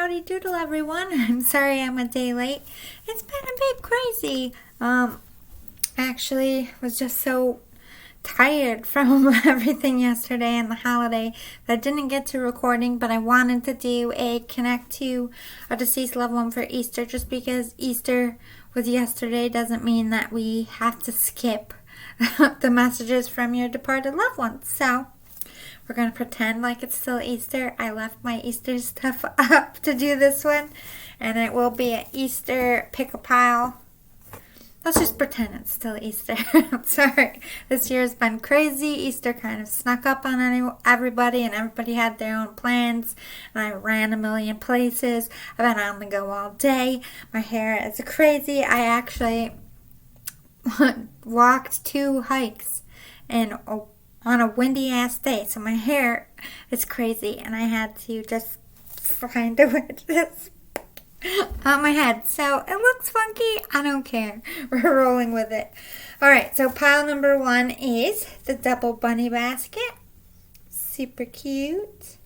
howdy doodle everyone. I'm sorry I'm a day late. It's been a bit crazy. Actually was just so tired from everything yesterday and the holiday that I didn't get to recording, but I wanted to do a connect to a deceased loved one for Easter, just because Easter was yesterday doesn't mean that we have to skip the messages from your departed loved ones. So we're going to pretend like it's still Easter. I left my Easter stuff up to do this one, and it will be an Easter pick-a-pile. Let's just pretend it's still Easter. Sorry, this year's been crazy. Easter kind of snuck up on everybody, and everybody had their own plans, and I ran a million places. I've been on the go all day. My hair is crazy. I actually walked 2 hikes and on a windy ass day, so my hair is crazy, and I had to just find a way to just on my head. So it looks funky. I don't care. We're rolling with it. Alright, so pile number 1 is the double bunny basket. Super cute.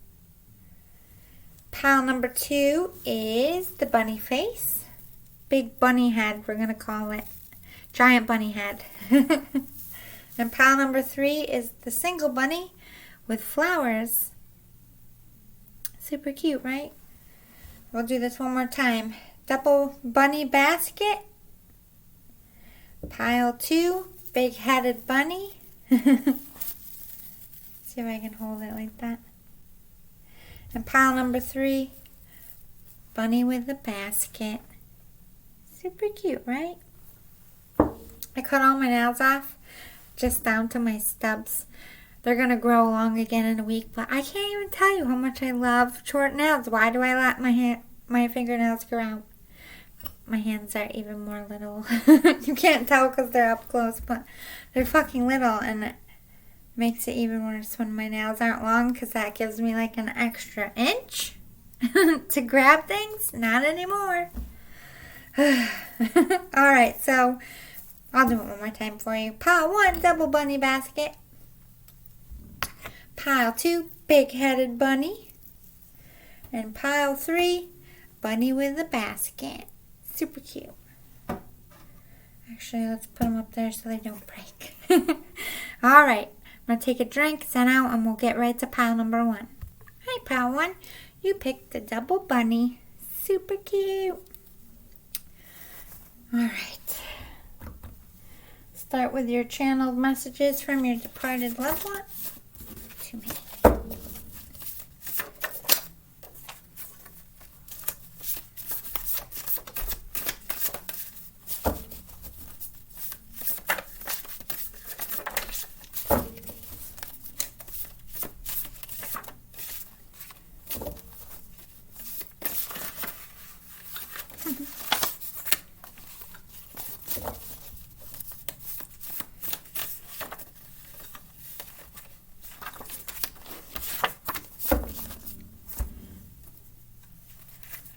Pile number 2 is the bunny face. Big bunny head, we're going to call it. Giant bunny head. And pile number 3 is the single bunny with flowers. Super cute, right? We'll do this one more time. Double bunny basket. Pile 2, big-headed bunny. See if I can hold it like that. And pile number 3, bunny with a basket. Super cute, right? I cut all my nails off, just down to my stubs. They're going to grow long again in a week, but I can't even tell you how much I love short nails. Why do I let my fingernails grow out? My hands are even more little. You can't tell because they're up close, but they're fucking little, and it makes it even worse when my nails aren't long, because that gives me like an extra inch to grab things. Not anymore. Alright, so I'll do it one more time for you. Pile 1, double bunny basket. Pile 2, big-headed bunny. And pile 3, bunny with a basket. Super cute. Actually, let's put them up there so they don't break. Alright, I'm going to take a drink, sit out, and we'll get right to pile number 1. Hi, pile 1. You picked the double bunny. Super cute. Alright. Start with your channeled messages from your departed loved one to me.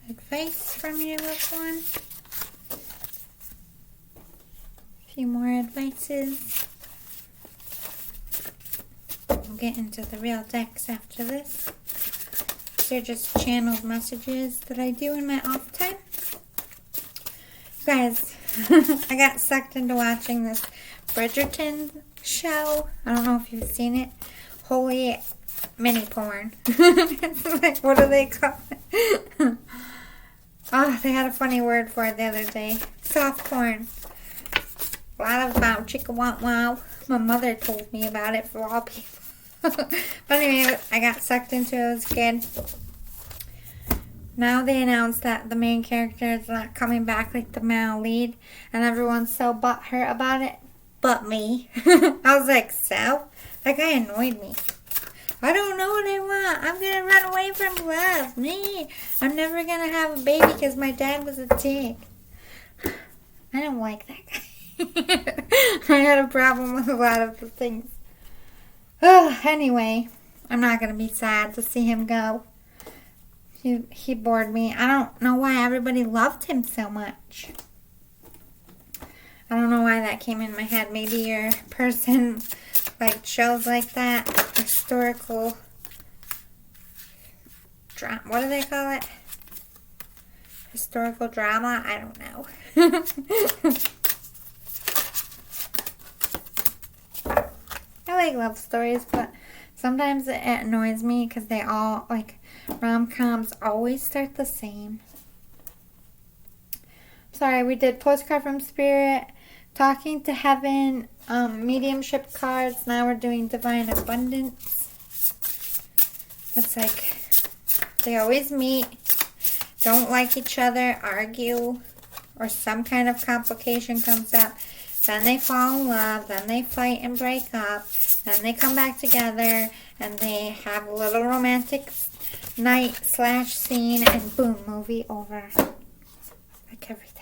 Advice from your loved one. A few more advices. We'll get into the real decks after this. They're just channeled messages that I do in my off time. Guys, I got sucked into watching this Bridgerton show. I don't know if you've seen it. Holy mini porn. Like, what do they call it? Oh, they had a funny word for it the other day. Soft porn. A lot about chicka wow wow. My mother told me about it, for all people. But anyway, I got sucked into it. It was good. Now they announced that the main character is not coming back like the male lead, and everyone's so butthurt about it. But me. I was like, so? That guy annoyed me. I don't know what I want. I'm going to run away from love. Me. I'm never going to have a baby because my dad was a dick. I don't like that guy. I had a problem with a lot of the things. Anyway, I'm not going to be sad to see him go. He bored me. I don't know why everybody loved him so much. I don't know why that came in my head. Maybe you're a person like shows like that, historical drama. What do they call it? historical drama. I don't know. I like love stories, but sometimes it annoys me because they all, like, rom-coms always start the same. Sorry, we did Postcard from Spirit, Talking to Heaven, Mediumship cards. Now we're doing Divine Abundance. It's like they always meet, don't like each other, argue, or some kind of complication comes up. Then they fall in love, then they fight and break up, then they come back together, and they have a little romantic night / scene, and boom, movie over. Like every time.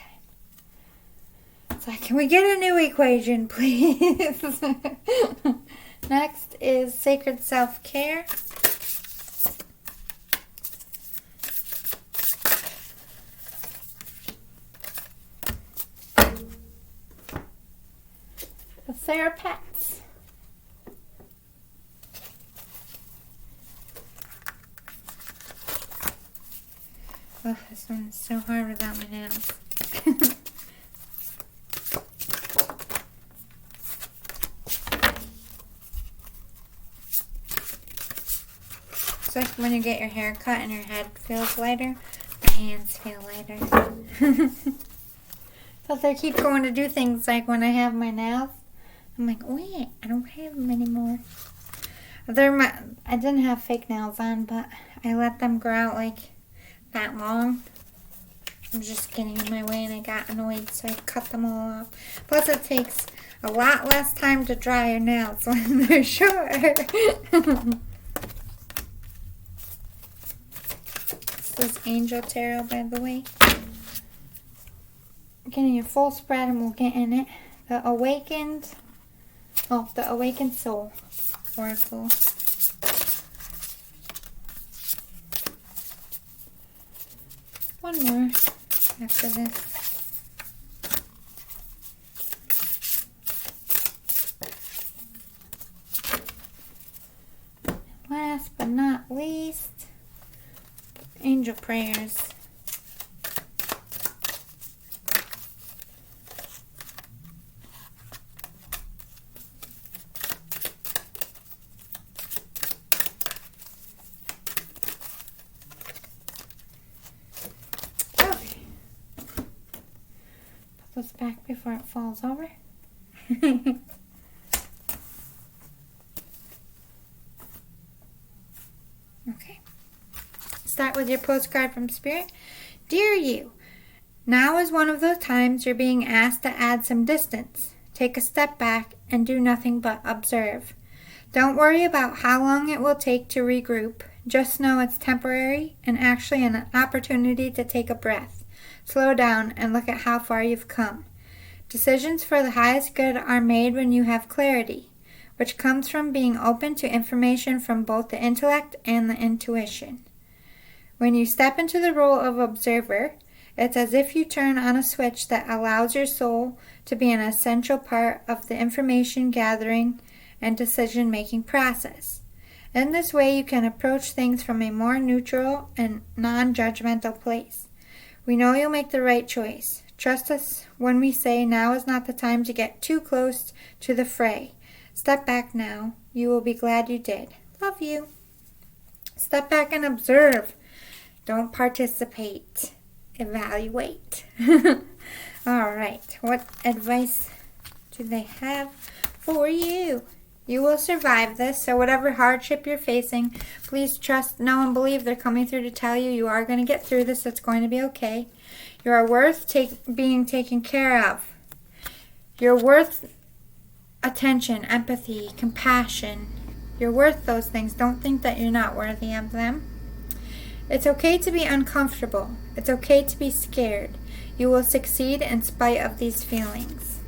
It's like, can we get a new equation, please? Next is Sacred Self-Care. The Therapets. Oh, this one is so hard without my nails. It's like when you get your hair cut and your head feels lighter, my hands feel lighter. So they keep going to do things like when I have my nails, I'm like, wait, I don't have them anymore. I didn't have fake nails on, but I let them grow out like that long. I was just getting in my way and I got annoyed, so I cut them all off. Plus it takes a lot less time to dry your nails when they're short. This is Angel Tarot, by the way. Getting your full spread and we'll get in it. The Awakened Soul Oracle. One more after this. Last but not least, Angel Prayers. This back before it falls over. Okay. Start with your postcard from Spirit. Dear you, now is one of those times you're being asked to add some distance. Take a step back and do nothing but observe. Don't worry about how long it will take to regroup. Just know it's temporary and actually an opportunity to take a breath. Slow down and look at how far you've come. Decisions for the highest good are made when you have clarity, which comes from being open to information from both the intellect and the intuition. When you step into the role of observer, it's as if you turn on a switch that allows your soul to be an essential part of the information gathering and decision-making process. In this way, you can approach things from a more neutral and non-judgmental place. We know you'll make the right choice. Trust us when we say now is not the time to get too close to the fray. Step back now. You will be glad you did. Love you. Step back and observe. Don't participate. Evaluate. All right. What advice do they have for you? You will survive this, so whatever hardship you're facing, please trust, know, and believe they're coming through to tell you are going to get through this. It's going to be okay. You are worth being taken care of. You're worth attention, empathy, compassion. You're worth those things. Don't think that you're not worthy of them. It's okay to be uncomfortable. It's okay to be scared. You will succeed in spite of these feelings.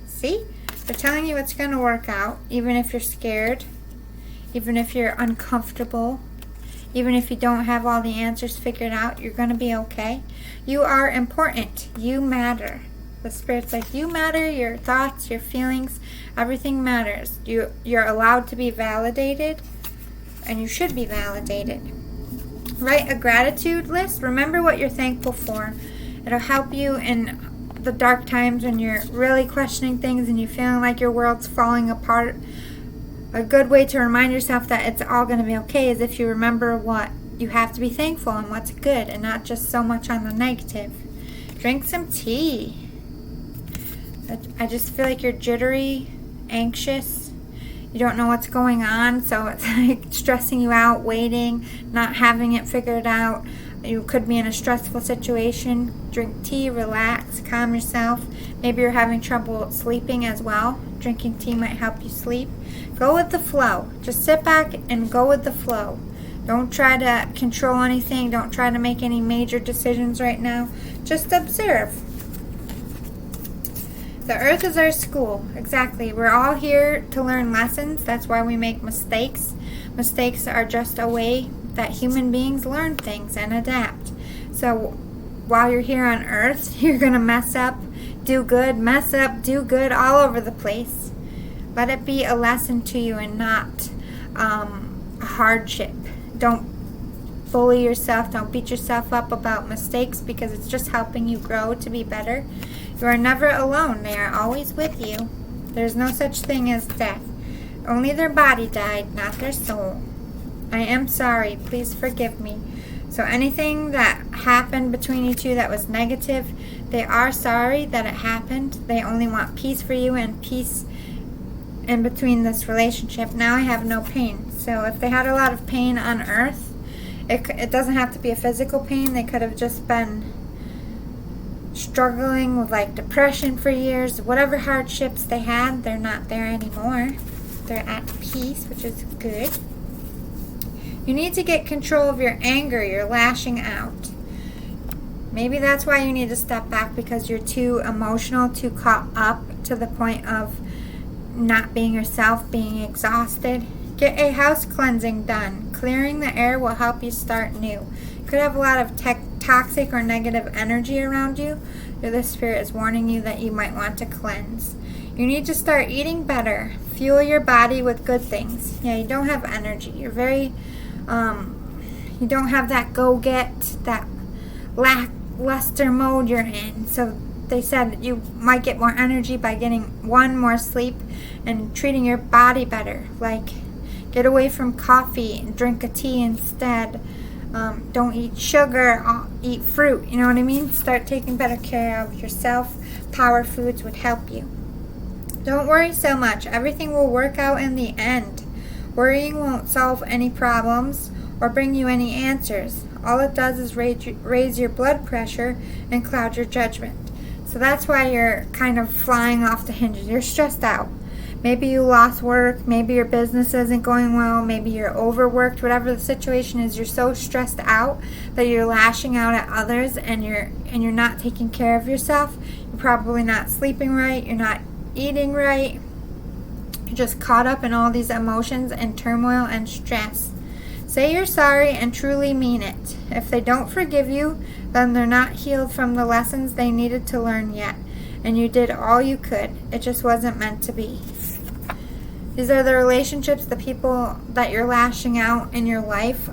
See? They're telling you it's going to work out, even if you're scared, even if you're uncomfortable, even if you don't have all the answers figured out, you're going to be okay. You are important. You matter. The Spirit's like, you matter, your thoughts, your feelings, everything matters. You're allowed to be validated, and you should be validated. Write a gratitude list. Remember what you're thankful for. It'll help you in the dark times when you're really questioning things and you're feeling like your world's falling apart. A good way to remind yourself that it's all going to be okay is if you remember what you have to be thankful and what's good and not just so much on the negative. Drink some tea. I just feel like you're jittery, anxious. You don't know what's going on, so it's like stressing you out, waiting, not having it figured out. You could be in a stressful situation. Drink tea, relax, calm yourself. Maybe you're having trouble sleeping as well. Drinking tea might help you sleep. Go with the flow. Just sit back and go with the flow. Don't try to control anything. Don't try to make any major decisions right now. Just observe. The earth is our school. Exactly. We're all here to learn lessons. That's why we make mistakes. Mistakes are just a way that human beings learn things and adapt. So while you're here on earth, you're going to mess up, do good, mess up, do good all over the place. Let it be a lesson to you and not a hardship. Don't bully yourself. Don't beat yourself up about mistakes because it's just helping you grow to be better. You are never alone. They are always with you. There's no such thing as death. Only their body died, not their soul. I am sorry. Please forgive me. So anything that happened between you two that was negative, they are sorry that it happened. They only want peace for you and peace in between this relationship. Now I have no pain. So if they had a lot of pain on earth, it doesn't have to be a physical pain. They could have just been struggling with like depression for years. Whatever hardships they had, they're not there anymore. They're at peace, which is good. You need to get control of your anger. You're lashing out. Maybe that's why you need to step back, because you're too emotional, too caught up to the point of not being yourself, being exhausted. Get a house cleansing done. Clearing the air will help you start new. You could have a lot of toxic or negative energy around you. The spirit is warning you that you might want to cleanse. You need to start eating better. Fuel your body with good things. Yeah, you don't have energy. You're very, you don't have that go-get, that lackluster mode you're in. So they said you might get more energy by getting more sleep and treating your body better. Like, get away from coffee and drink a tea instead. Don't eat sugar, eat fruit. You know what I mean? Start taking better care of yourself. Power foods would help you. Don't worry so much. Everything will work out in the end. Worrying won't solve any problems or bring you any answers. All it does is raise your blood pressure and cloud your judgment. So that's why you're kind of flying off the hinges. You're stressed out. Maybe you lost work. Maybe your business isn't going well. Maybe you're overworked. Whatever the situation is, you're so stressed out that you're lashing out at others, and you're not taking care of yourself. You're probably not sleeping right. You're not eating right. You're just caught up in all these emotions and turmoil and stress. Say you're sorry and truly mean it. If they don't forgive you, then they're not healed from the lessons they needed to learn yet. And you did all you could. It just wasn't meant to be. These are the relationships, the people that you're lashing out in your life.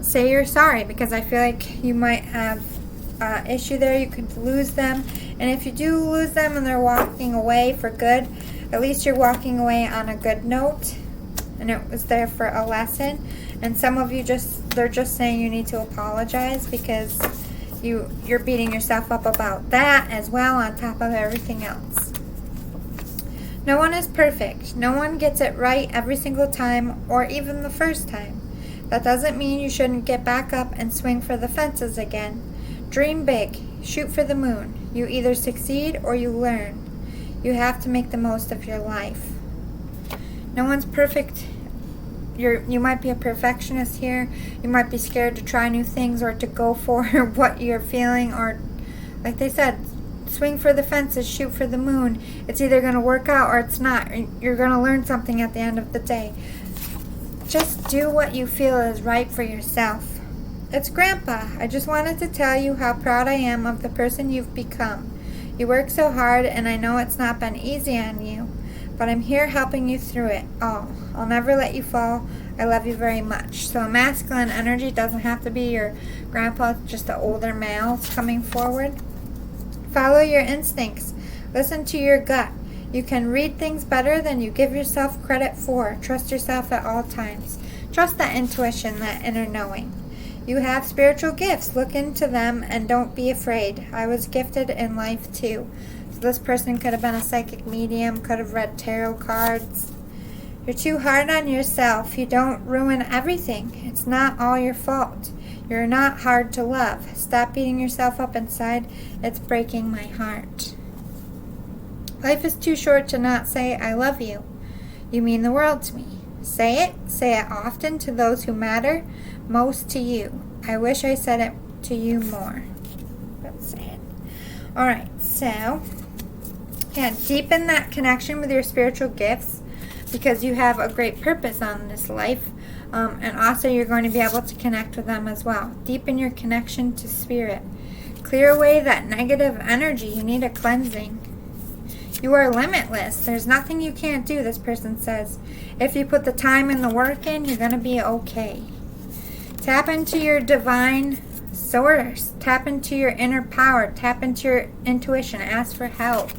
Say you're sorry, because I feel like you might have an issue there. You could lose them. And if you do lose them and they're walking away for good, at least you're walking away on a good note. And it was there for a lesson. And some of you they're just saying you need to apologize because you're beating yourself up about that as well, on top of everything else. No one is perfect. No one gets it right every single time, or even the first time. That doesn't mean you shouldn't get back up and swing for the fences again. Dream big. Shoot for the moon. You either succeed or you learn. You have to make the most of your life. No one's perfect. You might be a perfectionist here. You might be scared to try new things or to go for what you're feeling, or like they said, swing for the fences, shoot for the moon. It's either going to work out or it's not. You're going to learn something at the end of the day. Just do what you feel is right for yourself. It's Grandpa. I just wanted to tell you how proud I am of the person you've become. You work so hard, and I know it's not been easy on you. but I'm here helping you through it all. I'll never let you fall. I love you very much. So a masculine energy doesn't have to be your grandpa, just the older males coming forward. Follow your instincts. Listen to your gut. You can read things better than you give yourself credit for. Trust yourself at all times. Trust that intuition, that inner knowing. You have spiritual gifts. Look into them and don't be afraid. I was gifted in life too. So this person could have been a psychic medium, could have read tarot cards. You're too hard on yourself. You don't ruin everything. It's not all your fault. You're not hard to love. Stop beating yourself up inside. It's breaking my heart. Life is too short to not say I love you. You mean the world to me. Say it often to those who matter most to you. I wish I said it to you more. That's it. Alright, so deepen that connection with your spiritual gifts because you have a great purpose on this life. And also you're going to be able to connect with them as well. Deepen your connection to spirit. Clear away that negative energy. You need a cleansing. You are limitless. There's nothing you can't do, this person says. If you put the time and the work in, you're going to be okay. Tap into your divine source. Tap into your inner power. Tap into your intuition. Ask for help.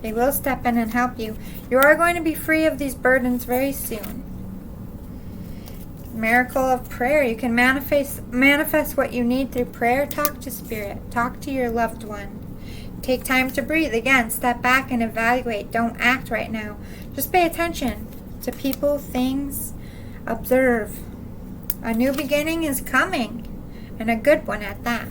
They will step in and help you. You are going to be free of these burdens very soon. Miracle of prayer. You can manifest what you need through prayer. Talk to spirit. Talk to your loved one. Take time to breathe. Again, step back and evaluate. Don't act right now. Just pay attention to people, things. Observe. A new beginning is coming, and a good one at that.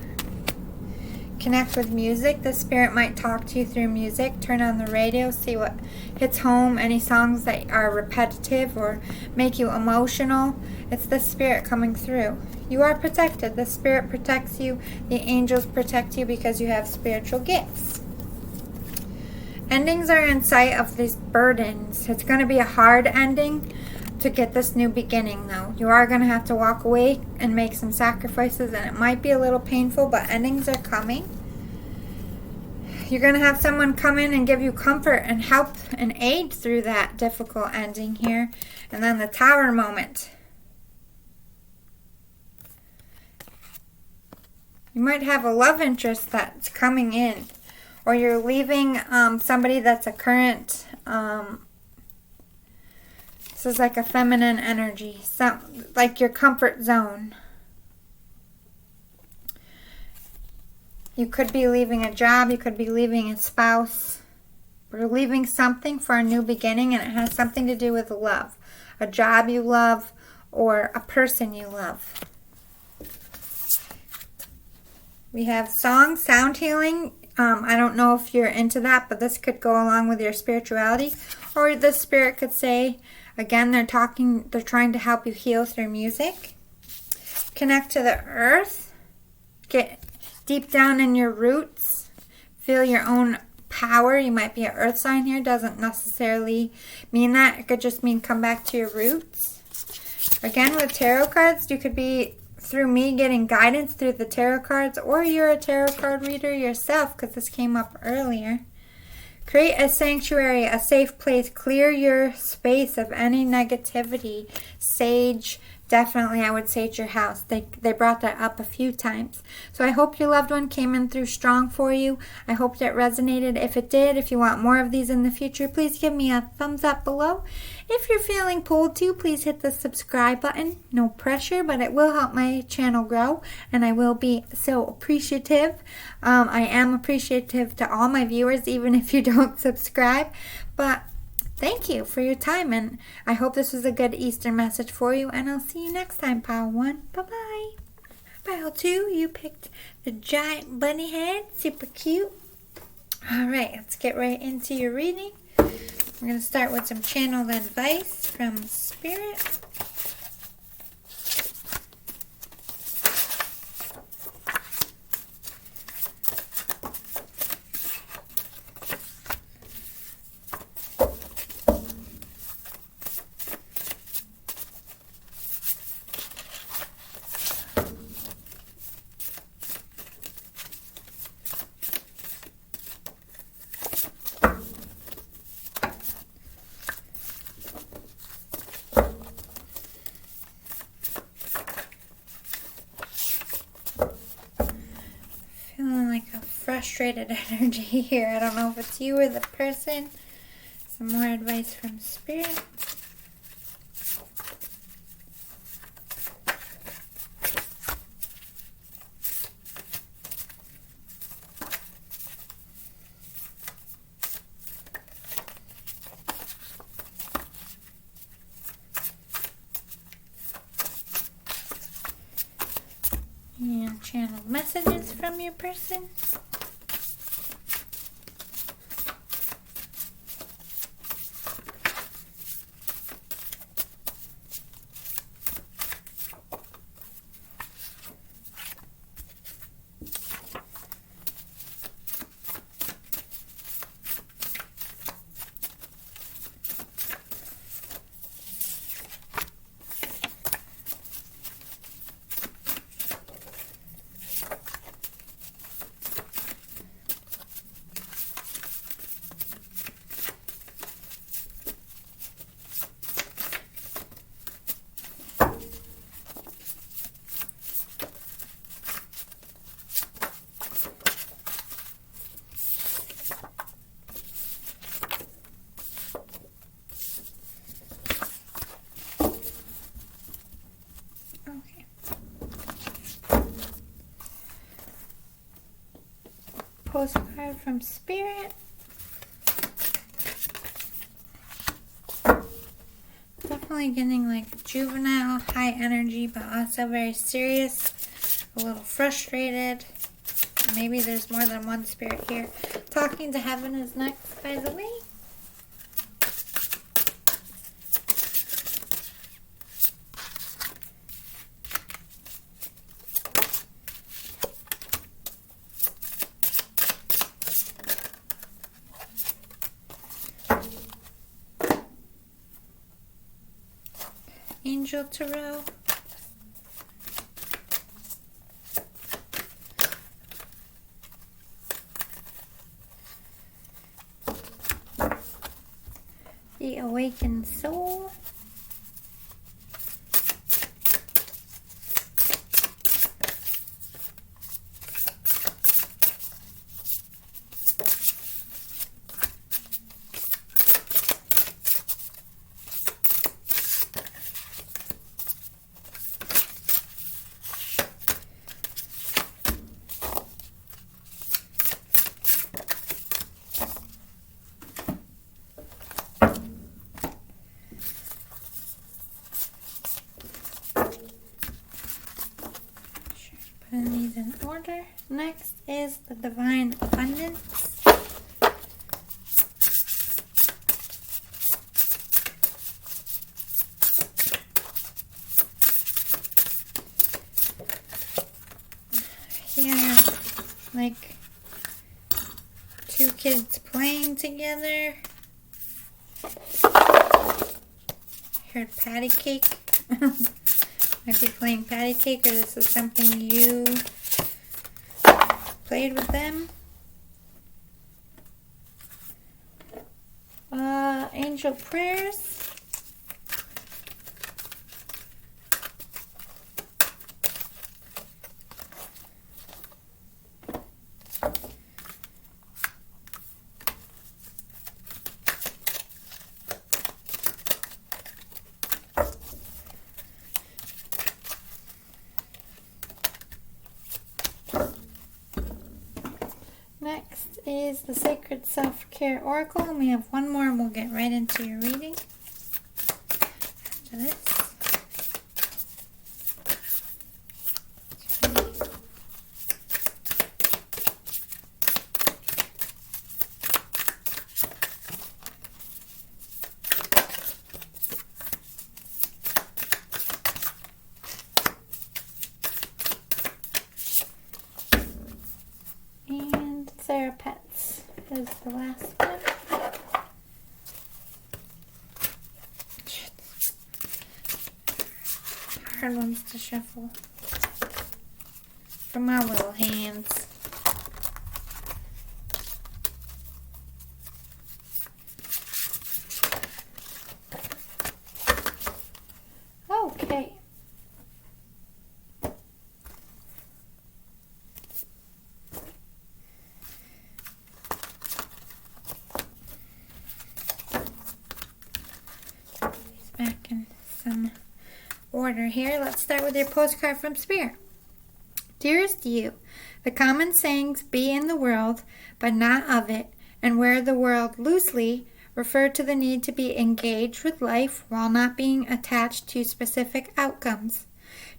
Connect with music. The spirit might talk to you through music. Turn on the radio, see what hits home. Any songs that are repetitive or make you emotional. It's the spirit coming through. You are protected. The spirit protects you. The angels protect you because you have spiritual gifts. Endings are in sight of these burdens. It's going to be a hard ending to get this new beginning, though. You are going to have to walk away and make some sacrifices, and it might be a little painful, but endings are coming. You're going to have someone come in and give you comfort and help and aid through that difficult ending here. And then the Tower moment. You might have a love interest that's coming in, or you're leaving somebody that's a current, this is like a feminine energy, so, like your comfort zone. You could be leaving a job, you could be leaving a spouse, or leaving something for a new beginning, and it has something to do with love. A job you love, or a person you love. We have song, sound healing. I don't know if you're into that, but this could go along with your spirituality. Or the spirit could say, again, they're trying to help you heal through music. Connect to the earth. Get deep down in your roots. Feel your own power. You might be an earth sign here. Doesn't necessarily mean that. It could just mean come back to your roots. Again, with tarot cards, you could be through me getting guidance through the tarot cards, or you're a tarot card reader yourself, because this came up earlier. Create a sanctuary, a safe place. Clear your space of any negativity. Sage, definitely I would sage your house. They brought that up a few times. So I hope your loved one came in through strong for you. I hope that resonated. If it did, if you want more of these in the future, please give me a thumbs up below. If you're feeling pulled to, please hit the subscribe button. No pressure, but it will help my channel grow, and I will be so appreciative. I am appreciative to all my viewers, even if you don't subscribe. But thank you for your time, and I hope this was a good Easter message for you, and I'll see you next time, Pile 1. Bye-bye. Pile 2, you picked the giant bunny head. Super cute. All right, let's get right into your reading. We're going to start with some channeled advice from Spirit. frustrated energy here. I don't know if it's you or the person. Some more advice from Spirit. And channel messages from your person. Postcard from Spirit. Definitely getting like juvenile, high energy, but also very serious, a little frustrated. Maybe there's more than one spirit here. Talking to Heaven is next, by the way. Angel Tarot. The Awakened Soul. Putting these in order. Next is the Divine Abundance. Here, like two kids playing together. Heard patty cake. Might be playing patty cake, or this is something you played with them. Angel Prayers. Next is the Sacred Self-Care Oracle, and we have one more and we'll get right into your reading after this. Pets is the last one. Hard ones to shuffle from our little hands. Okay. order here. Let's start with your postcard from Spirit. Dearest you, the common sayings be in the world, but not of it, and wear the world loosely refer to the need to be engaged with life while not being attached to specific outcomes.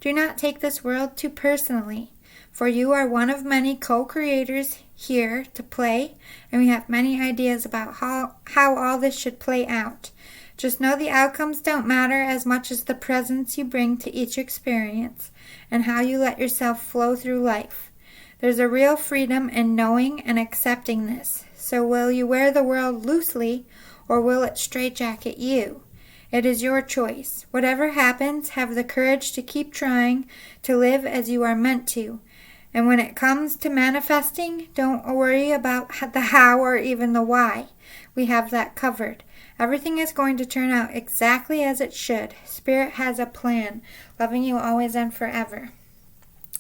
Do not take this world too personally, for you are one of many co-creators here to play, and we have many ideas about how all this should play out. Just know the outcomes don't matter as much as the presence you bring to each experience and how you let yourself flow through life. There's a real freedom in knowing and accepting this. So will you wear the world loosely, or will it straitjacket you? It is your choice. Whatever happens, have the courage to keep trying to live as you are meant to. And when it comes to manifesting, don't worry about the how or even the why. We have that covered. Everything is going to turn out exactly as it should. Spirit has a plan. Loving you always and forever.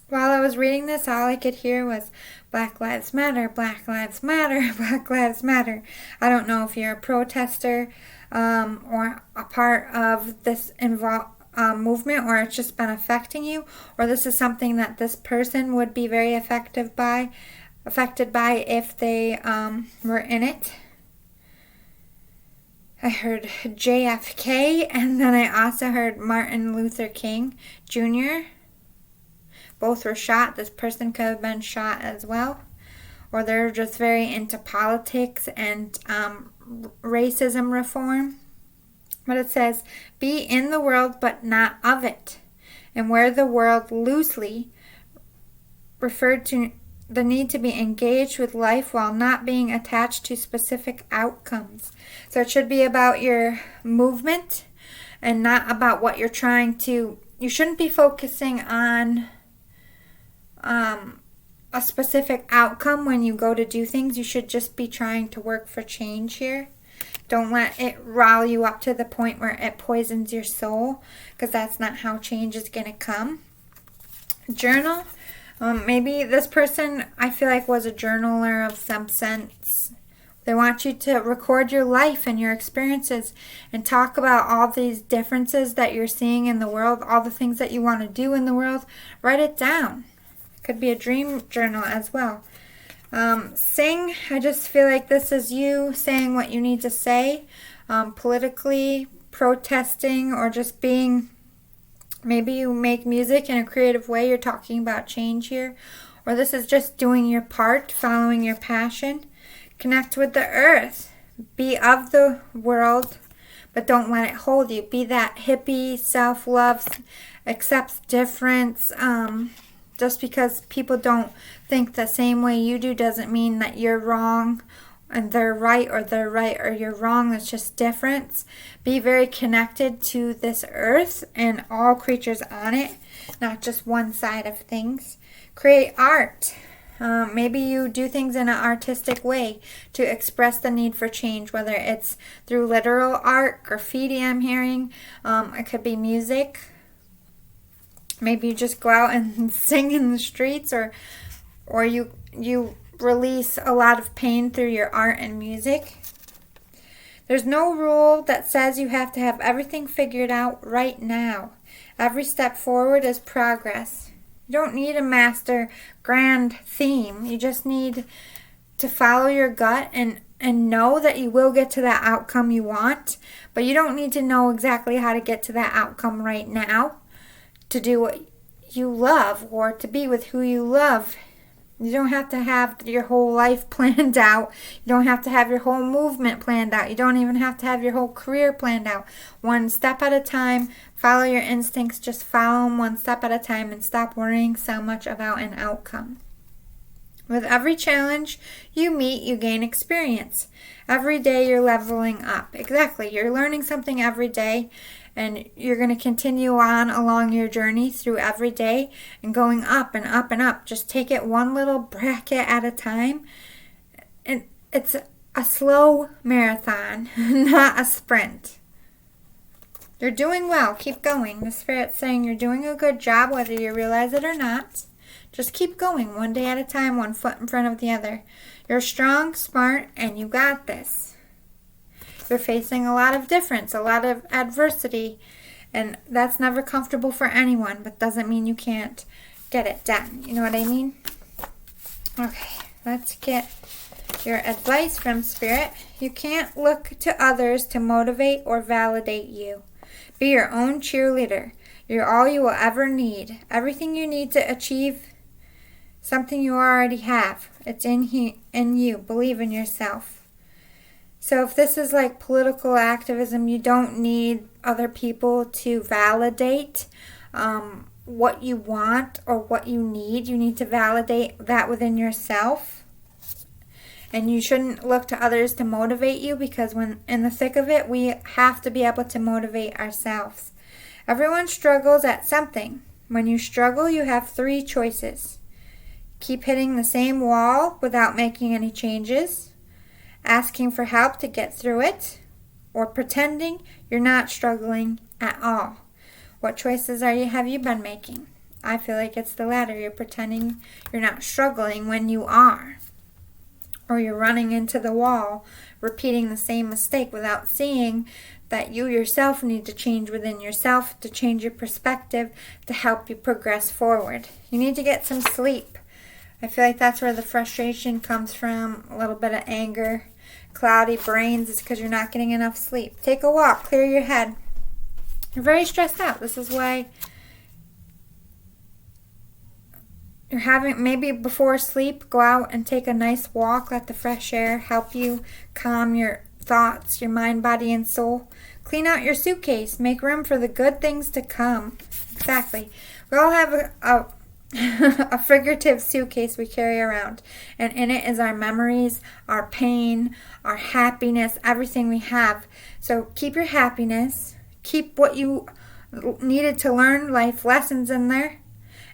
While I was reading this, all I could hear was Black Lives Matter, Black Lives Matter, Black Lives Matter. I don't know if you're a protester or a part of this movement, or it's just been affecting you, or this is something that this person would be very affected by if they were in it. I heard JFK, and then I also heard Martin Luther King Jr. Both were shot. This person could have been shot as well. Or they're just very into politics and racism reform. But it says, be in the world but not of it. And wear the world loosely referred to the need to be engaged with life while not being attached to specific outcomes. So it should be about your movement and not about what you're trying to. You shouldn't be focusing on a specific outcome when you go to do things. You should just be trying to work for change here. Don't let it rile you up to the point where it poisons your soul, because that's not how change is going to come. Journal. Maybe this person, I feel like, was a journaler of some sense. They want you to record your life and your experiences and talk about all these differences that you're seeing in the world, all the things that you want to do in the world. Write it down. Could be a dream journal as well. Sing. I just feel like this is you saying what you need to say, politically, protesting, or just being. Maybe you make music in a creative way. You're talking about change here. Or this is just doing your part, following your passion. Connect with the earth. Be of the world, but don't let it hold you. Be that hippie, self-love, accepts difference. Just because people don't think the same way you do doesn't mean that you're wrong and they're right or you're wrong. It's just difference. Be very connected to this earth and all creatures on it, not just one side of things. Create art. Maybe you do things in an artistic way to express the need for change, whether it's through literal art, graffiti I'm hearing. It could be music. Maybe you just go out and sing in the streets, or you release a lot of pain through your art and music. There's no rule that says you have to have everything figured out right now. Every step forward is progress. You don't need a master grand theme. You just need to follow your gut and know that you will get to that outcome you want, but you don't need to know exactly how to get to that outcome right now to do what you love or to be with who you love. You don't have to have your whole life planned out. You don't have to have your whole movement planned out. You don't even have to have your whole career planned out. One step at a time. Follow your instincts. Just follow them one step at a time and stop worrying so much about an outcome. With every challenge you meet, you gain experience. Every day you're leveling up. Exactly. You're learning something every day. And you're going to continue on along your journey through every day and going up and up and up. Just take it one little bracket at a time. And it's a slow marathon, not a sprint. You're doing well. Keep going. The Spirit's saying you're doing a good job, whether you realize it or not. Just keep going, one day at a time, one foot in front of the other. You're strong, smart, and you got this. You're facing a lot of difference, a lot of adversity, And that's never comfortable for anyone, but doesn't mean you can't get it done. You know what I mean? Okay, let's get your advice from Spirit. You can't look to others to motivate or validate you. Be your own cheerleader. You're all you will ever need. Everything you need to achieve something you already have. It's in you. Believe in yourself. So if this is like political activism, you don't need other people to validate what you want or what you need. You need to validate that within yourself. And you shouldn't look to others to motivate you, because when in the thick of it, we have to be able to motivate ourselves. Everyone struggles at something. When you struggle, you have 3 choices. Keep hitting the same wall without making any changes, asking for help to get through it, or pretending you're not struggling at all. What choices have you been making? I feel like it's the latter. You're pretending you're not struggling when you are. Or you're running into the wall, repeating the same mistake without seeing that you yourself need to change within yourself, to change your perspective, to help you progress forward. You need to get some sleep. I feel like that's where the frustration comes from, a little bit of anger, cloudy brains. It's because you're not getting enough sleep. Take a walk, clear your head. You're very stressed out. This is why you're having, maybe before sleep, go out and take a nice walk. Let the fresh air help you calm your thoughts, your mind, body, and soul. Clean out your suitcase. Make room for the good things to come. Exactly. We all have a figurative suitcase we carry around, and in it is our memories, our pain, our happiness, everything we have. So keep your happiness, keep what you needed to learn, life lessons in there,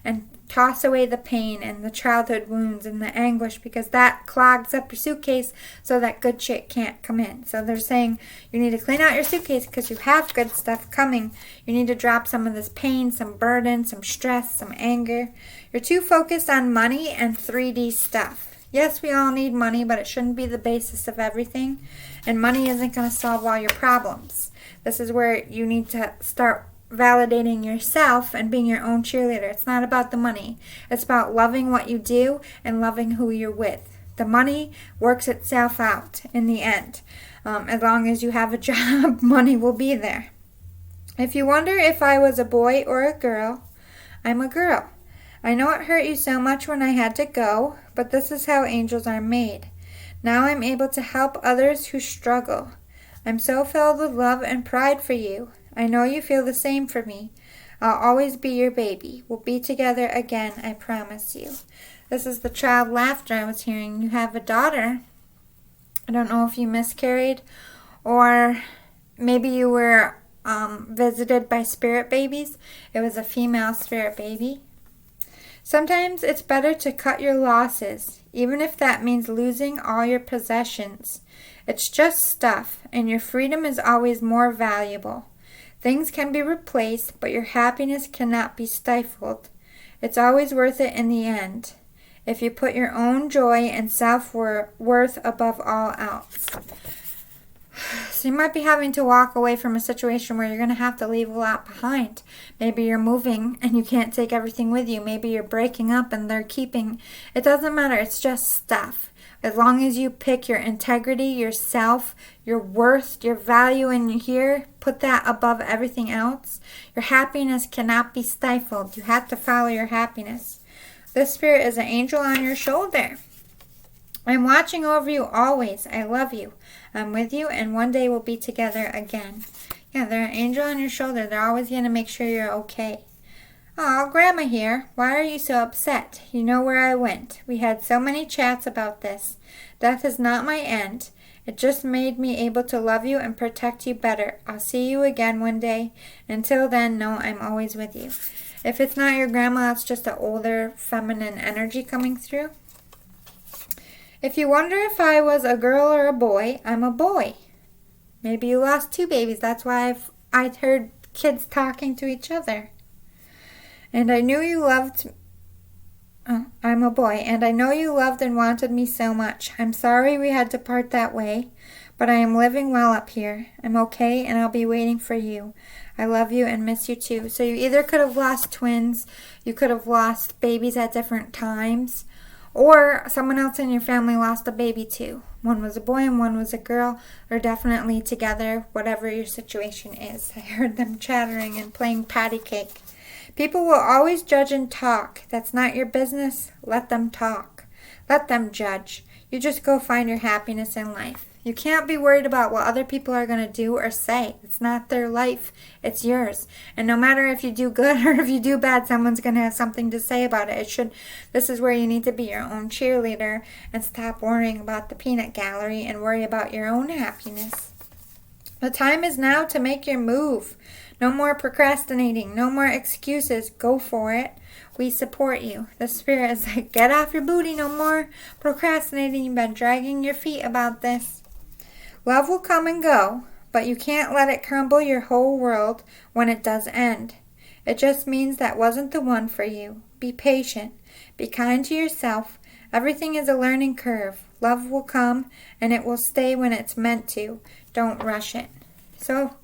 and toss away the pain and the childhood wounds and the anguish, because that clogs up your suitcase so that good shit can't come in. So they're saying you need to clean out your suitcase because you have good stuff coming. You need to drop some of this pain, some burden, some stress, some anger. You're too focused on money and 3D stuff. Yes, we all need money, but it shouldn't be the basis of everything. And money isn't going to solve all your problems. This is where you need to start validating yourself and being your own cheerleader. It's not about the money. It's about loving what you do and loving who you're with. The money works itself out in the end. As long as you have a job, money will be there. If you wonder if I was a boy or a girl, I'm a girl. I know it hurt you so much when I had to go, but this is how angels are made. Now I'm able to help others who struggle. I'm so filled with love and pride for you. I know you feel the same for me. I'll always be your baby. We'll be together again, I promise you. This is the child laughter I was hearing. You have a daughter. I don't know if you miscarried, or maybe you were visited by spirit babies. It was a female spirit baby. Sometimes it's better to cut your losses, even if that means losing all your possessions. It's just stuff, and your freedom is always more valuable. Things can be replaced, but your happiness cannot be stifled. It's always worth it in the end, if you put your own joy and self-worth above all else. So you might be having to walk away from a situation where you're going to have to leave a lot behind. Maybe you're moving and you can't take everything with you. Maybe you're breaking up and they're keeping. It doesn't matter. It's just stuff. As long as you pick your integrity, yourself, your worth, your value in here, put that above everything else, your happiness cannot be stifled. You have to follow your happiness. This spirit is an angel on your shoulder. I'm watching over you always. I love you. I'm with you, and one day we'll be together again. Yeah, they're an angel on your shoulder. They're always going to make sure you're okay. Oh, Grandma here. Why are you so upset? You know where I went. We had so many chats about this. Death is not my end. It just made me able to love you and protect you better. I'll see you again one day. Until then, know I'm always with you. If it's not your grandma, it's just an older feminine energy coming through. If you wonder if I was a girl or a boy, I'm a boy. Maybe you lost 2 babies. That's why I've heard kids talking to each other. And I knew you loved... Oh, I'm a boy. And I know you loved and wanted me so much. I'm sorry we had to part that way. but I am living well up here. I'm okay, and I'll be waiting for you. I love you and miss you too. So you either could have lost twins, you could have lost babies at different times, or someone else in your family lost a baby too. One was a boy and one was a girl. They're definitely together, whatever your situation is. I heard them chattering and playing patty cake. People will always judge and talk. That's not your business. Let them talk. Let them judge. You just go find your happiness in life. You can't be worried about what other people are going to do or say. It's not their life. It's yours. And no matter if you do good or if you do bad, someone's going to have something to say about it. This is where you need to be your own cheerleader and stop worrying about the peanut gallery and worry about your own happiness. The time is now to make your move. No more procrastinating. No more excuses. Go for it. We support you. The Spirit is like, get off your booty. No more procrastinating. You've been dragging your feet about this. Love will come and go, but you can't let it crumble your whole world when it does end. It just means that wasn't the one for you. Be patient. Be kind to yourself. Everything is a learning curve. Love will come, and it will stay when it's meant to. Don't rush it. So,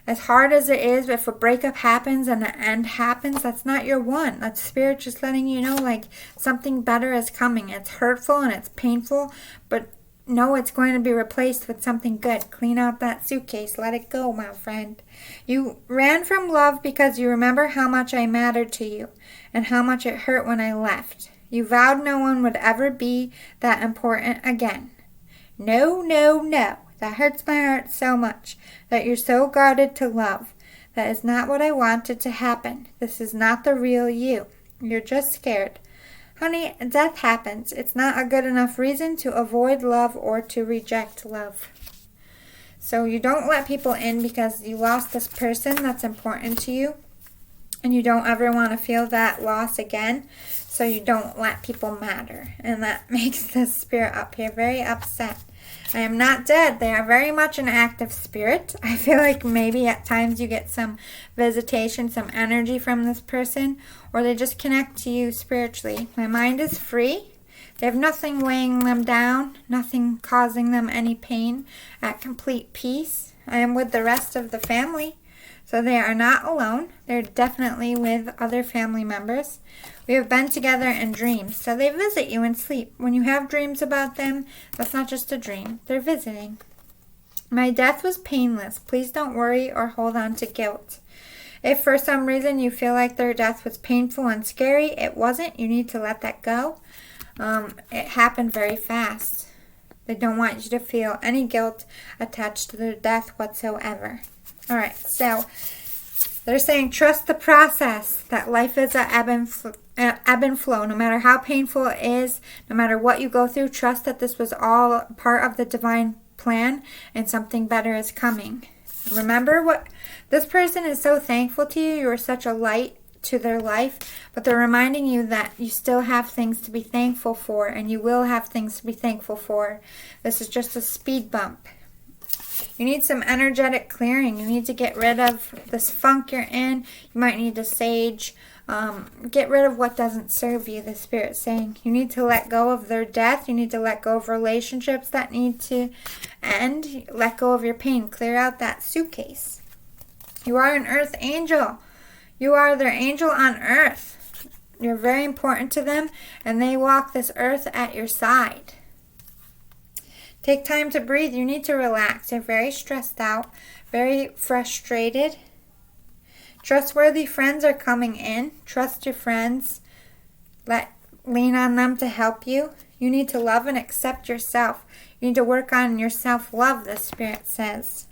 as hard as it is, if a breakup happens and the end happens, that's not your one. That's Spirit just letting you know, like, something better is coming. It's hurtful and it's painful, but no, it's going to be replaced with something good. Clean out that suitcase. Let it go, my friend. You ran from love because you remember how much I mattered to you and how much it hurt when I left. You vowed no one would ever be that important again. No, no, no. That hurts my heart so much that you're so guarded to love. That is not what I wanted to happen. This is not the real you. You're just scared. Honey, death happens. It's not a good enough reason to avoid love or to reject love. So you don't let people in because you lost this person that's important to you. And you don't ever want to feel that loss again. So you don't let people matter. And that makes the Spirit up here very upset. I am not dead. They are very much an active spirit. I feel like maybe at times you get some visitation, some energy from this person, or they just connect to you spiritually. My mind is free. They have nothing weighing them down, nothing causing them any pain, at complete peace. I am with the rest of the family, so they are not alone. They're definitely with other family members. We have been together in dreams, so they visit you in sleep. When you have dreams about them, that's not just a dream. They're visiting. My death was painless. Please don't worry or hold on to guilt. If for some reason you feel like their death was painful and scary, it wasn't. You need to let that go. It happened very fast. They don't want you to feel any guilt attached to their death whatsoever. All right, so they're saying trust the process, that life is a ebb and flow. No matter how painful it is, no matter what you go through, trust that this was all part of the divine plan and something better is coming. Remember what this person is so thankful to you. You are such a light to their life, but they're reminding you that you still have things to be thankful for, and you will have things to be thankful for. This is just a speed bump. You need some energetic clearing. You need to get rid of this funk you're in. You might need to sage. Get rid of what doesn't serve you, the Spirit's saying. You need to let go of their death. You need to let go of relationships that need to end. Let go of your pain. Clear out that suitcase. You are an earth angel. You are their angel on earth. You're very important to them, and they walk this earth at your side. Take time to breathe. You need to relax. You're very stressed out, very frustrated. Trustworthy friends are coming in. Trust your friends. Lean on them to help you. You need to love and accept yourself. You need to work on your self-love, the Spirit says.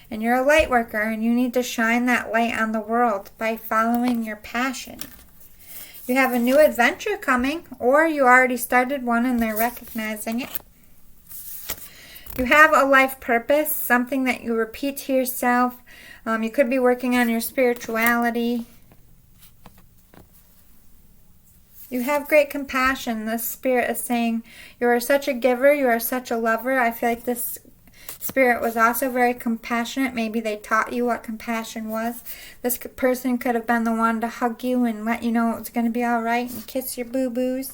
And you're a light worker, and you need to shine that light on the world by following your passion. You have a new adventure coming, or you already started one and they're recognizing it. You have a life purpose, something that you repeat to yourself. You could be working on your spirituality. You have great compassion. The Spirit is saying you are such a giver. You are such a lover. I feel like this Spirit was also very compassionate. Maybe they taught you what compassion was. This person could have been the one to hug you and let you know it's going to be all right and kiss your boo-boos.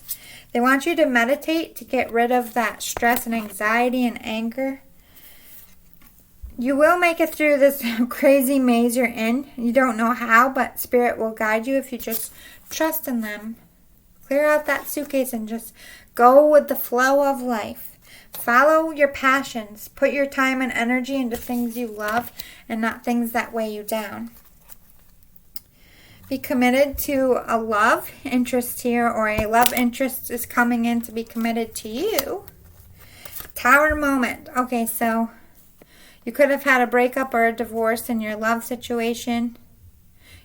They want you to meditate to get rid of that stress and anxiety and anger. You will make it through this crazy maze you're in. You don't know how, but Spirit will guide you if you just trust in them. Clear out that suitcase and just go with the flow of life. Follow your passions. Put your time and energy into things you love and not things that weigh you down. Be committed to a love interest here, or a love interest is coming in to be committed to you. Tower moment. Okay, so you could have had a breakup or a divorce in your love situation.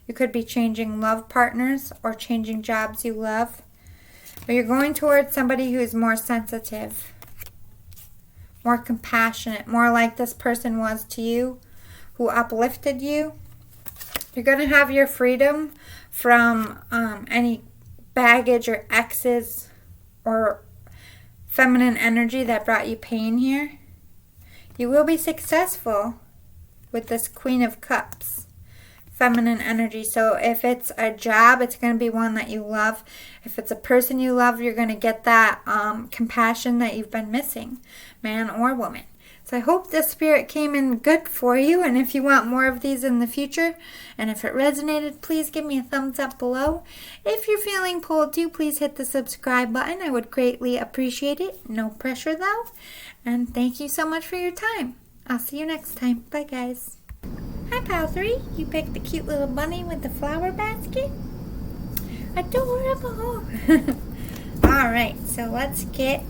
You could be changing love partners or changing jobs you love. But you're going towards somebody who's more sensitive, more compassionate, more like this person was to you, who uplifted you. You're going to have your freedom from any baggage or exes or feminine energy that brought you pain here. You will be successful with this Queen of Cups, feminine energy. So if it's a job, it's going to be one that you love. If it's a person you love, you're going to get that compassion that you've been missing, man or woman. So I hope this Spirit came in good for you. And if you want more of these in the future, and if it resonated, please give me a thumbs up below. If you're feeling pulled to, please hit the subscribe button. I would greatly appreciate it. No pressure though. And thank you so much for your time. I'll see you next time. Bye, guys. Hi, Pal 3. You picked the cute little bunny with the flower basket? Adorable. Alright, so let's get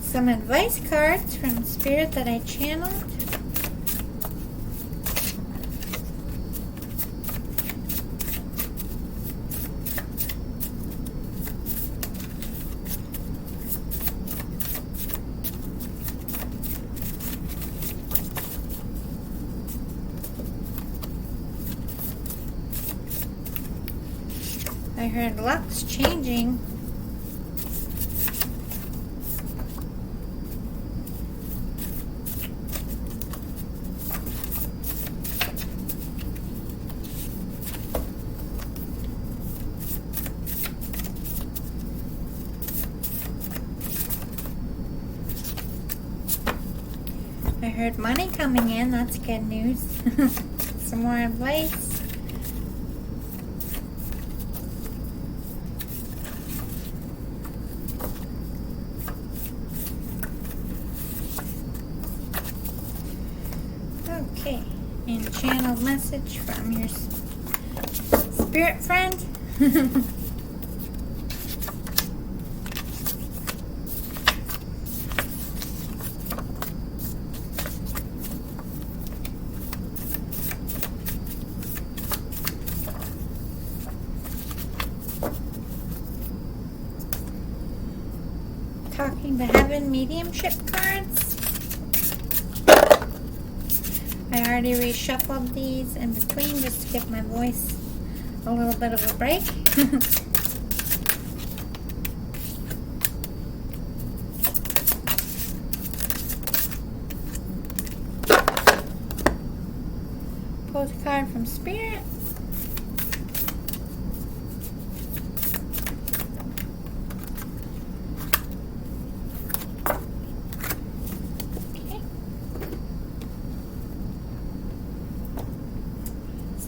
some advice cards from Spirit that I channeled. I heard luck's changing. I heard money coming in. That's good news. Some more advice. Okay, and channeled message from your spirit friend. Talking to Heaven mediumship cards. I already reshuffled these in between just to give my voice a little bit of a break. Pull a card from Spirit.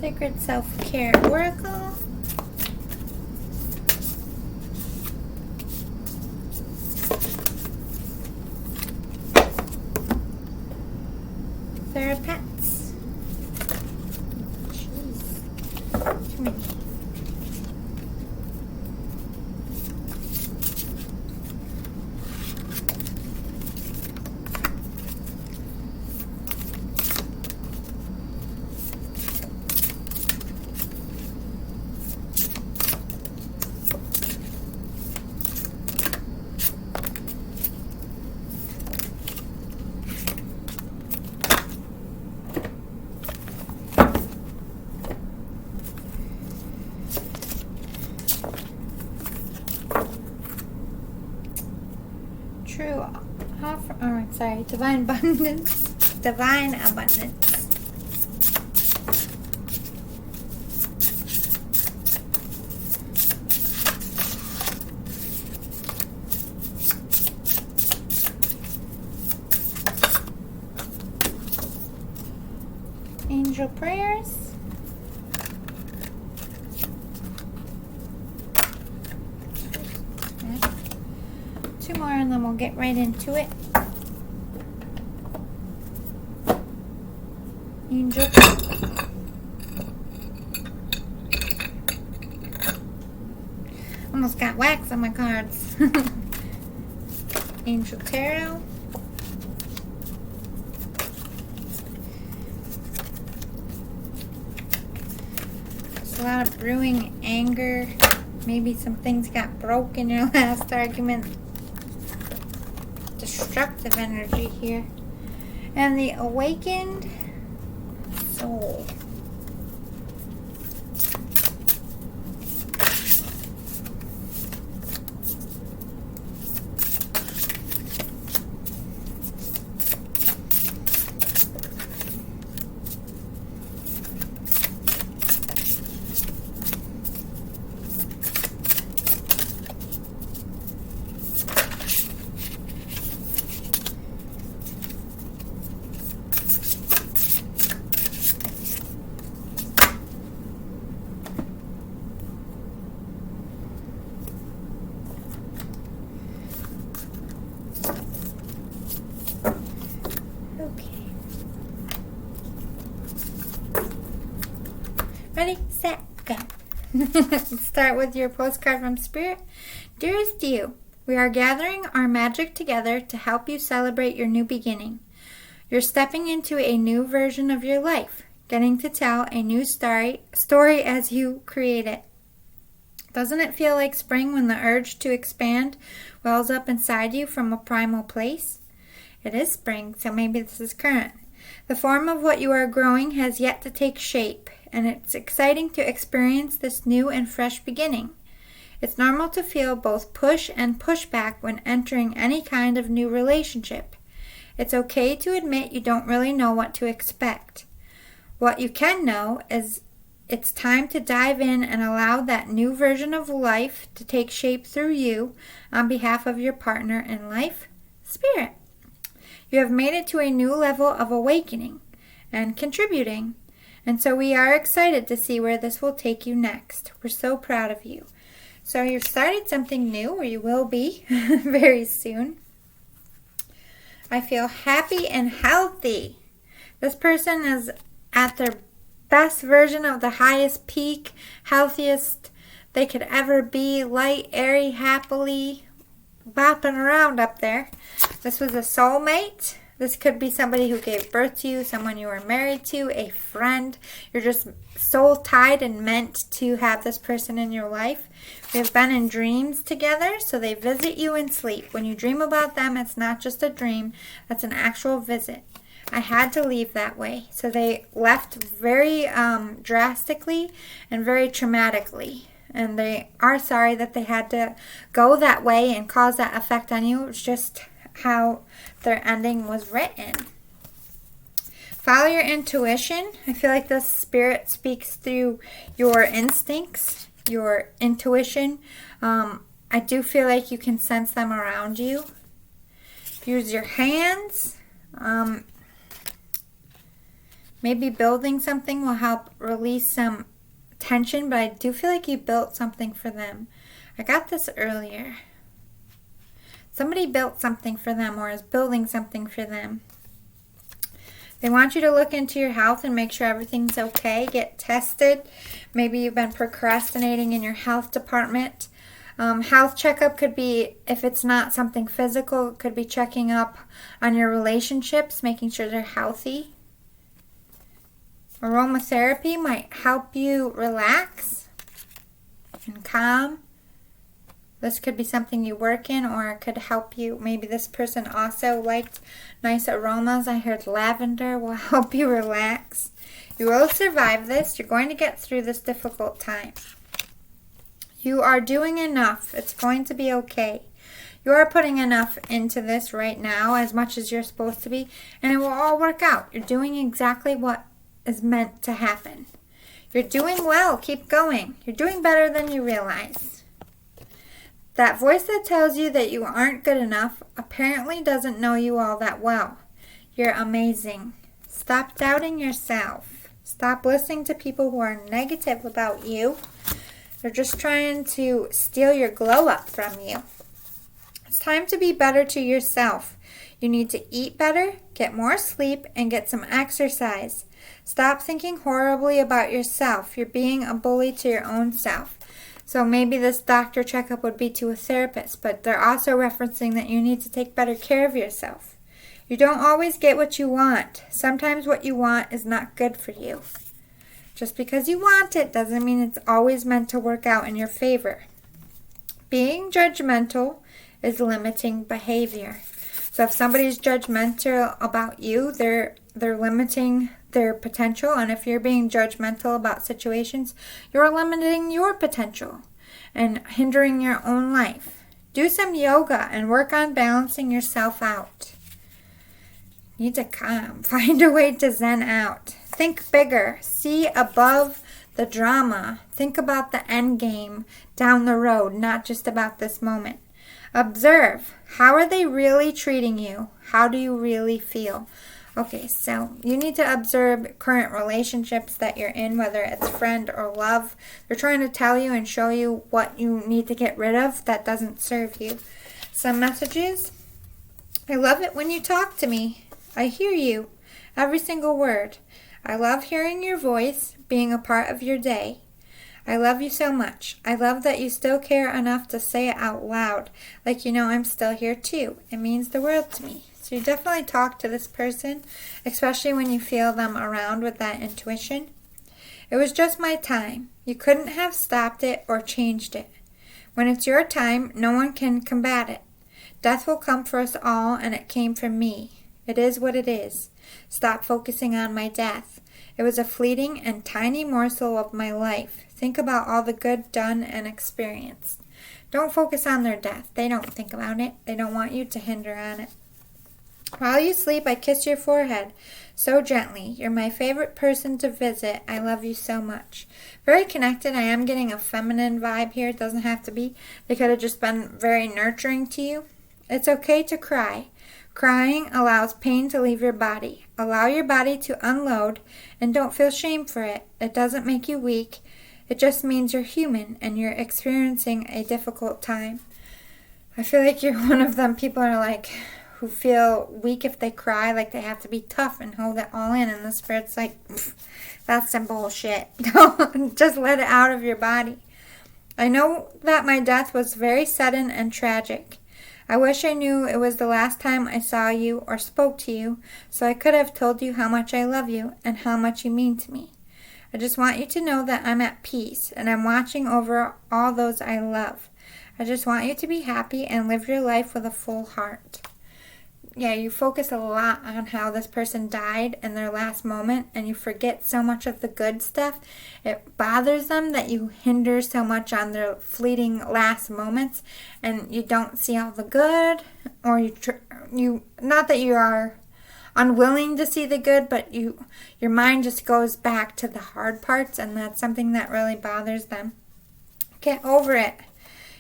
Sacred Self-Care Oracle. Therapets. Jeez. Too many. True offer, divine abundance. Divine abundance. angel prayers. Okay. 2 more and then we'll get right into it. Angel. Almost got wax on my cards. Angel Tarot. There's a lot of brewing anger. Maybe some things got broke in your last argument. Destructive energy here. And the awakened soul. Ready, set, go. Let's start with your postcard from Spirit. Dearest you, we are gathering our magic together to help you celebrate your new beginning. You're stepping into a new version of your life, getting to tell a new story as you create it. Doesn't it feel like spring when the urge to expand wells up inside you from a primal place? It is spring, so maybe this is current. The form of what you are growing has yet to take shape, and it's exciting to experience this new and fresh beginning. It's normal to feel both push and pushback when entering any kind of new relationship. It's okay to admit you don't really know what to expect. What you can know is it's time to dive in and allow that new version of life to take shape through you on behalf of your partner in life, Spirit. You have made it to a new level of awakening and contributing, and so we are excited to see where this will take you next. We're so proud of you. So you've started something new, or you will be very soon. I feel happy and healthy. This person is at their best version of the highest peak, healthiest they could ever be, light, airy, happily bopping around up there. This was a soulmate. This could be somebody who gave birth to you, someone you were married to, a friend. You're just soul tied and meant to have this person in your life. We've been in dreams together, so they visit you in sleep. When you dream about them, it's not just a dream, that's an actual visit. I had to leave that way. So they left very drastically and very traumatically. And they are sorry that they had to go that way and cause that effect on you. It's just how their ending was written. Follow your intuition. I feel like the Spirit speaks through your instincts, your intuition. I do feel like you can sense them around you. Use your hands. Maybe building something will help release some tension, but I do feel like you built something for them. I got this earlier. Somebody built something for them or is building something for them. They want you to look into your health and make sure everything's okay. Get tested. Maybe you've been procrastinating in your health department. Health checkup could be, if it's not something physical, it could be checking up on your relationships, making sure they're healthy. Aromatherapy might help you relax and calm. This could be something you work in, or it could help you. Maybe this person also liked nice aromas. I heard lavender will help you relax. You will survive this. You're going to get through this difficult time. You are doing enough. It's going to be okay. You are putting enough into this right now, as much as you're supposed to be, and it will all work out. You're doing exactly what is meant to happen. You're doing well. Keep going. You're doing better than you realize. That voice that tells you that you aren't good enough apparently doesn't know you all that well. You're amazing. Stop doubting yourself. Stop listening to people who are negative about you. They're just trying to steal your glow up from you. It's time to be better to yourself. You need to eat better, get more sleep, and get some exercise. Stop thinking horribly about yourself. You're being a bully to your own self. So maybe this doctor checkup would be to a therapist, but they're also referencing that you need to take better care of yourself. You don't always get what you want. Sometimes what you want is not good for you. Just because you want it doesn't mean it's always meant to work out in your favor. Being judgmental is limiting behavior. So if somebody's judgmental about you, they're limiting their potential. And if you're being judgmental about situations, you're limiting your potential and hindering your own life. Do some yoga and work on balancing yourself out. You need to calm. Find a way to zen out. Think bigger. See above the drama. Think about the end game down the road, not just about this moment. Observe. How are they really treating you? How do you really feel? Okay, so you need to observe current relationships that you're in, whether it's friend or love. They're trying to tell you and show you what you need to get rid of that doesn't serve you. Some messages. I love it when you talk to me. I hear you. Every single word. I love hearing your voice, being a part of your day. I love you so much. I love that you still care enough to say it out loud. Like you know I'm still here too. It means the world to me. So you definitely talk to this person, especially when you feel them around with that intuition. It was just my time. You couldn't have stopped it or changed it. When it's your time, no one can combat it. Death will come for us all, and it came for me. It is what it is. Stop focusing on my death. It was a fleeting and tiny morsel of my life. Think about all the good done and experienced. Don't focus on their death. They don't think about it. They don't want you to hinder on it. While you sleep, I kiss your forehead so gently. You're my favorite person to visit. I love you so much. Very connected. I am getting a feminine vibe here. It doesn't have to be. They could have just been very nurturing to you. It's okay to cry. Crying allows pain to leave your body. Allow your body to unload and don't feel shame for it. It doesn't make you weak. It just means you're human and you're experiencing a difficult time. I feel like you're one of them people are like who feel weak if they cry, like they have to be tough and hold it all in, and the spirit's like, that's some bullshit. Don't just let it out of your body. I know that my death was very sudden and tragic. I wish I knew it was the last time I saw you or spoke to you, so I could have told you how much I love you and how much you mean to me. I just want you to know that I'm at peace and I'm watching over all those I love. I just want you to be happy and live your life with a full heart. Yeah, you focus a lot on how this person died in their last moment and you forget so much of the good stuff. It bothers them that you hinder so much on their fleeting last moments and you don't see all the good, or you not that you are unwilling to see the good, but your mind just goes back to the hard parts, and that's something that really bothers them. Get over it.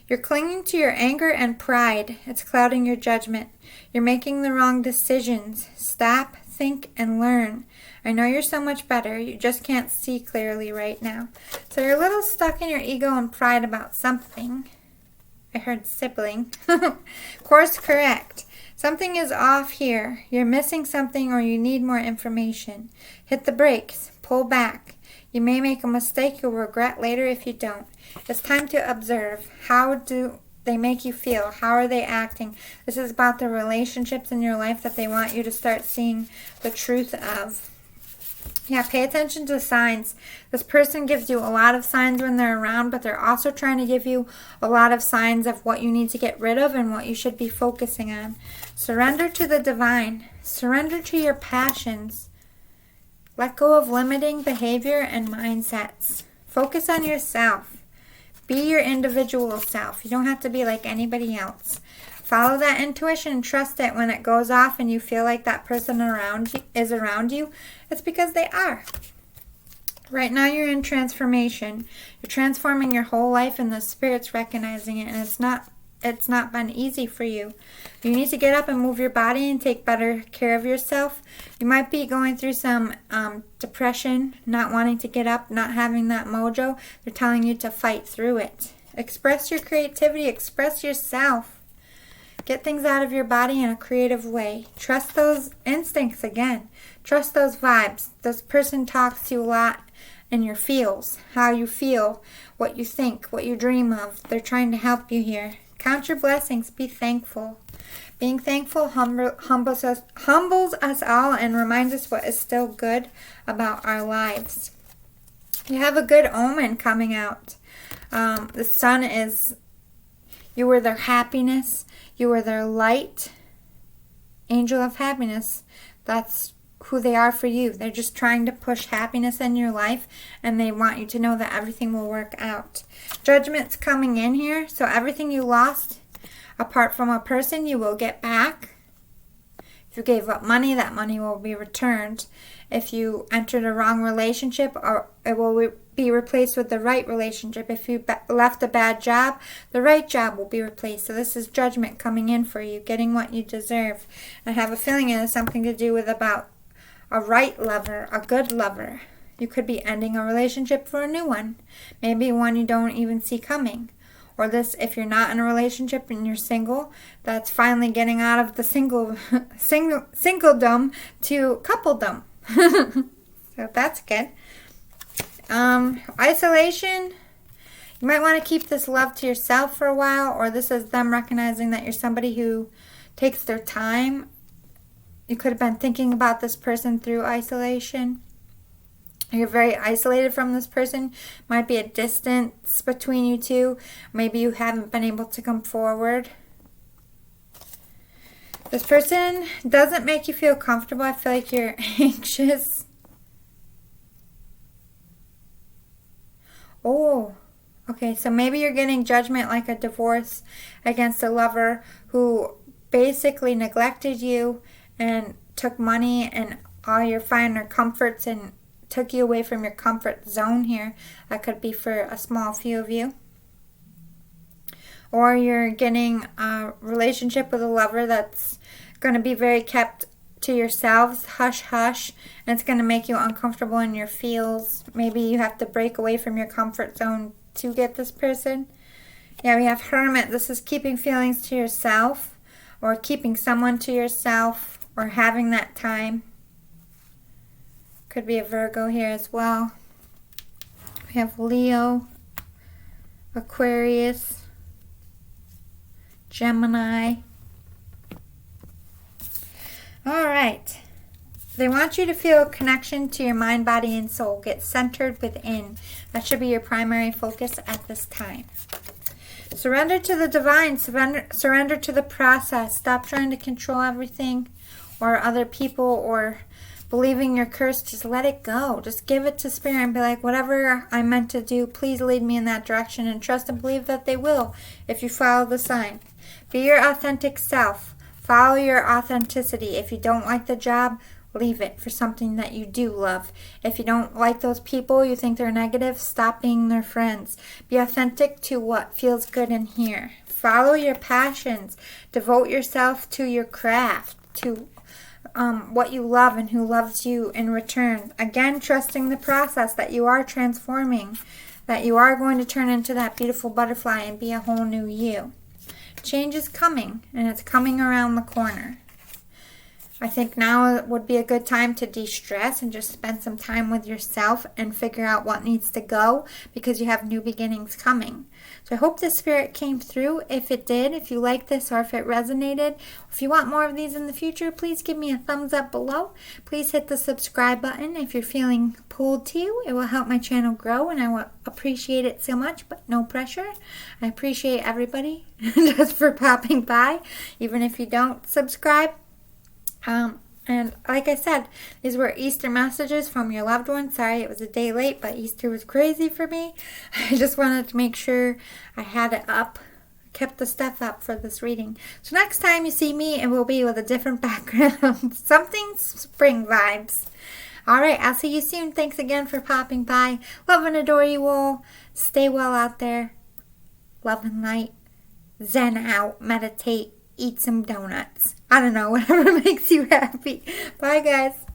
You're clinging to your anger and pride. It's clouding your judgment. You're making the wrong decisions. Stop, think, and learn. I know you're so much better. You just can't see clearly right now. So you're a little stuck in your ego and pride about something. I heard sibling. Course correct. Something is off here. You're missing something or you need more information. Hit the brakes. Pull back. You may make a mistake you'll regret later if you don't. It's time to observe. How do they make you feel? How are they acting? This is about the relationships in your life that they want you to start seeing the truth of. Yeah, pay attention to signs. This person gives you a lot of signs when they're around, but they're also trying to give you a lot of signs of what you need to get rid of and what you should be focusing on. Surrender to the divine. Surrender to your passions. Let go of limiting behavior and mindsets. Focus on yourself. Be your individual self. You don't have to be like anybody else. Follow that intuition and trust it when it goes off and you feel like that person is around you. It's because they are. Right now you're in transformation. You're transforming your whole life and the spirit's recognizing it. And it's not it's not been easy for you. You need to get up and move your body and take better care of yourself. You might be going through some depression, not wanting to get up, not having that mojo. They're telling you to fight through it. Express your creativity. Express yourself. Get things out of your body in a creative way. Trust those instincts again. Trust those vibes. This person talks to you a lot in your feels, how you feel, what you think, what you dream of. They're trying to help you here. Count your blessings. Be thankful. Being thankful humbles us all and reminds us what is still good about our lives. You have a good omen coming out. The sun is, you were their happiness. You were their light. Angel of happiness. That's who they are for you. They're just trying to push happiness in your life, and they want you to know that everything will work out. Judgment's coming in here, so everything you lost, apart from a person, you will get back. If you gave up money, that money will be returned. If you entered a wrong relationship, or it will be replaced with the right relationship. If you left a bad job, the right job will be replaced. So this is judgment coming in for you, getting what you deserve. I have a feeling it has something to do with about a right lover, a good lover. You could be ending a relationship for a new one. Maybe one you don't even see coming. Or this, if you're not in a relationship and you're single, that's finally getting out of the singledom to coupledom. So that's good. Isolation. You might want to keep this love to yourself for a while, or this is them recognizing that you're somebody who takes their time. You could have been thinking about this person through isolation. You're very isolated from this person. Might be a distance between you two. Maybe you haven't been able to come forward. This person doesn't make you feel comfortable. I feel like you're anxious. Oh, okay. So maybe you're getting judgment like a divorce against a lover who basically neglected you and took money and all your finer comforts and took you away from your comfort zone here. That could be for a small few of you. Or you're getting a relationship with a lover that's going to be very kept to yourselves, hush hush, and it's going to make you uncomfortable in your feels. Maybe you have to break away from your comfort zone to get this person. Yeah, we have hermit. This is keeping feelings to yourself, or keeping someone to yourself, or having that time. Could be a Virgo here as well. We have Leo, Aquarius, Gemini. All right. They want you to feel a connection to your mind, body, and soul. Get centered within. That should be your primary focus at this time. Surrender to the divine. Surrender to the process. Stop trying to control everything or other people or believing you're cursed. Just let it go. Just give it to Spirit and be like, whatever I'm meant to do, please lead me in that direction, and trust and believe that they will if you follow the sign. Be your authentic self. Follow your authenticity. If you don't like the job, leave it for something that you do love. If you don't like those people, you think they're negative, stop being their friends. Be authentic to what feels good in here. Follow your passions. Devote yourself to your craft, to what you love and who loves you in return. Again, trusting the process that you are transforming, that you are going to turn into that beautiful butterfly and be a whole new you. Change is coming, and it's coming around the corner. I think now would be a good time to de-stress and just spend some time with yourself and figure out what needs to go, because you have new beginnings coming. So I hope this spirit came through. If it did, if you like this or if it resonated, if you want more of these in the future, please give me a thumbs up below. Please hit the subscribe button if you're feeling pulled to. It will help my channel grow, and I will appreciate it so much, but no pressure. I appreciate everybody just for popping by, even if you don't subscribe. And like I said, these were Easter messages from your loved one. Sorry it was a day late, but Easter was crazy for me. I just wanted to make sure I had it up, kept the stuff up for this reading. So next time you see me, it will be with a different background. Something spring vibes. Alright, I'll see you soon. Thanks again for popping by. Love and adore you all. Stay well out there. Love and light. zen out, meditate, eat some donuts. I don't know, whatever makes you happy. Bye, guys.